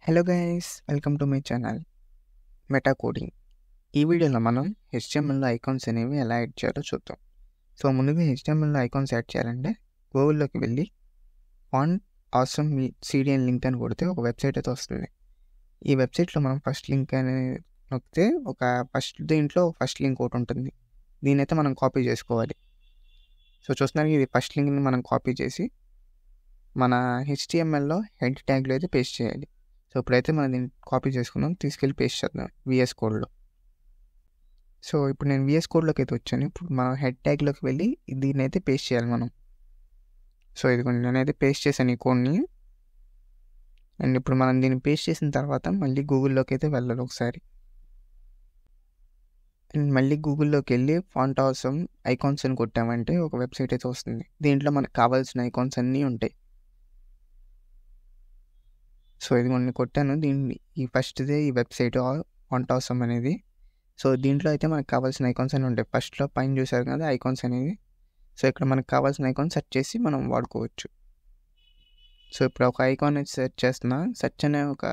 Hello guys, welcome to my channel meta coding. ఈ వీడియోలో మనం హెచ్టిఎంఎల్లో ఐకాన్స్ అనేవి ఎలా యాడ్ చేయాలో చూద్దాం. సో ముందుగా హెచ్టిఎంఎల్లో ఐకాన్స్ యాడ్ చేయాలంటే గూగుల్లోకి వెళ్ళి ఫాంట్ ఆసమ్ సిడిఎన్ లింక్ అని కొడితే ఒక వెబ్సైట్ అయితే వస్తుంది. ఈ వెబ్సైట్లో మనం ఫస్ట్ లింక్ అనేది నొక్కితే దీంట్లో ఫస్ట్ లింక్ ఒకటి ఉంటుంది. దీని అయితే మనం కాపీ చేసుకోవాలి. సో చూస్తున్నారు, ఇది ఫస్ట్ లింక్ని మనం కాపీ చేసి మన హెచ్టిఎంఎల్లో హెడ్ ట్యాగ్లో అయితే పేస్ట్ చేయాలి. సో ఇప్పుడైతే మనం దీన్ని కాపీ చేసుకుందాం, తీసుకెళ్ళి పేస్ట్ చేద్దాం విఎస్ కోడ్లో. సో ఇప్పుడు నేను విఎస్ కోడ్లోకి అయితే వచ్చాను. ఇప్పుడు మనం హెడ్ ట్యాగ్లోకి వెళ్ళి దీన్ని అయితే పేస్ట్ చేయాలి మనం. సో ఇదిగోండి, నేనైతే పేస్ట్ చేశాను ఈ కోడ్ని. అండ్ ఇప్పుడు మనం దీన్ని పేస్ట్ చేసిన తర్వాత మళ్ళీ గూగుల్లోకి అయితే వెళ్ళాలి ఒకసారి. అండ్ మళ్ళీ గూగుల్లోకి వెళ్ళి ఫాంట్ ఆసమ్ ఐకాన్స్ అని కొట్టామంటే ఒక వెబ్సైట్ అయితే వస్తుంది. దీంట్లో మనకు కావాల్సిన ఐకాన్స్ అన్నీ ఉంటాయి. సో ఇదిగోండి కొట్టాను. దీన్ని ఈ వెబ్సైట్ ఫాంట్ ఆసమ్ అనేది. సో దీంట్లో అయితే మనకు కావాల్సిన ఐకాన్స్ అని ఉంటాయి. ఫస్ట్లో పైన చూసారు కదా ఐకాన్స్ అనేది. సో ఇక్కడ మనకు కావాల్సిన ఐకాన్ సెర్చ్ చేసి మనం వాడుకోవచ్చు. సో ఇప్పుడు ఒక ఐకాన్ అయితే సెర్చ్ చేస్తున్నా. సెర్చ్ అనే ఒక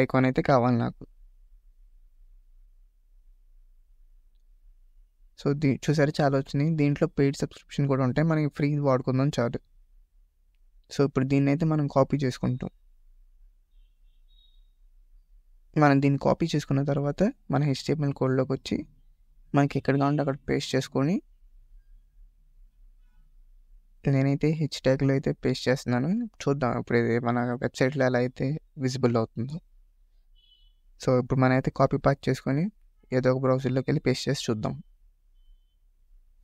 ఐకాన్ అయితే కావాలి నాకు. సో చూసారు, చాలా వచ్చినాయి. దీంట్లో పెయిడ్ సబ్స్క్రిప్షన్ కూడా ఉంటాయి, మనకి ఫ్రీ వాడుకుందాం చాలు. సో ఇప్పుడు దీన్ని అయితే మనం కాపీ చేసుకుంటాం. మనం దీన్ని కాపీ చేసుకున్న తర్వాత మన HTML కోడ్లోకి వచ్చి మనకి ఎక్కడ కావాలంటే అక్కడ పేస్ట్ చేసుకొని, నేనైతే హెచ్ ట్యాగ్లో అయితే పేస్ట్ చేస్తున్నాను. చూద్దాం ఇప్పుడు ఇది మన వెబ్సైట్లో ఎలా అయితే విజిబుల్ అవుతుందో. సో ఇప్పుడు మనం అయితే కాపీ పాస్ట్ చేసుకొని ఏదో ఒక బ్రౌజర్లోకి వెళ్ళి పేస్ట్ చేసి చూద్దాం.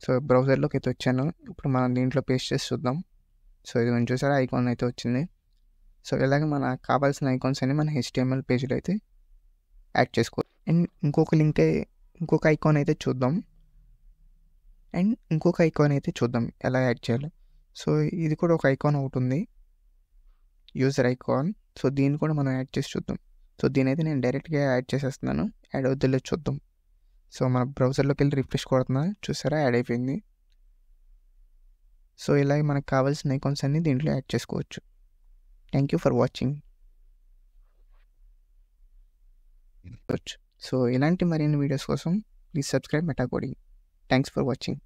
సో బ్రౌజర్లోకి అయితే వచ్చాను. ఇప్పుడు మనం దీంట్లో పేస్ట్ చేసి చూద్దాం. సో ఇది మనం చూసారా, ఐకాన్ అయితే వచ్చింది. సో ఇలాగే మనకు కావాల్సిన ఐకాన్స్ అని మన HTML పేజ్లో అయితే యాడ్ చేసుకో. అండ్ ఇంకొక ఐకాన్ అయితే చూద్దాం. ఎలా యాడ్ చేయాలో. సో ఇది కూడా ఒక ఐకాన్ ఒకటి ఉంది, యూజర్ ఐకాన్. సో దీన్ని కూడా మనం యాడ్ చేసి చూద్దాం. సో దీని అయితే నేను డైరెక్ట్గా యాడ్ చేసేస్తున్నాను. యాడ్ అవుతుందో చూద్దాం. సో మన బ్రౌజర్లోకి వెళ్ళి రిఫ్రెష్ కొడుతున్నా, చూసారా యాడ్ అయిపోయింది. సో ఇలాగే మనకు కావాల్సిన ఐకాన్స్ అన్ని దీంట్లో యాడ్ చేసుకోవచ్చు. Thank you for watching. So ఇలాంటి మరిన్ని వీడియోస్ కోసం please subscribe meta coding. Thanks for watching.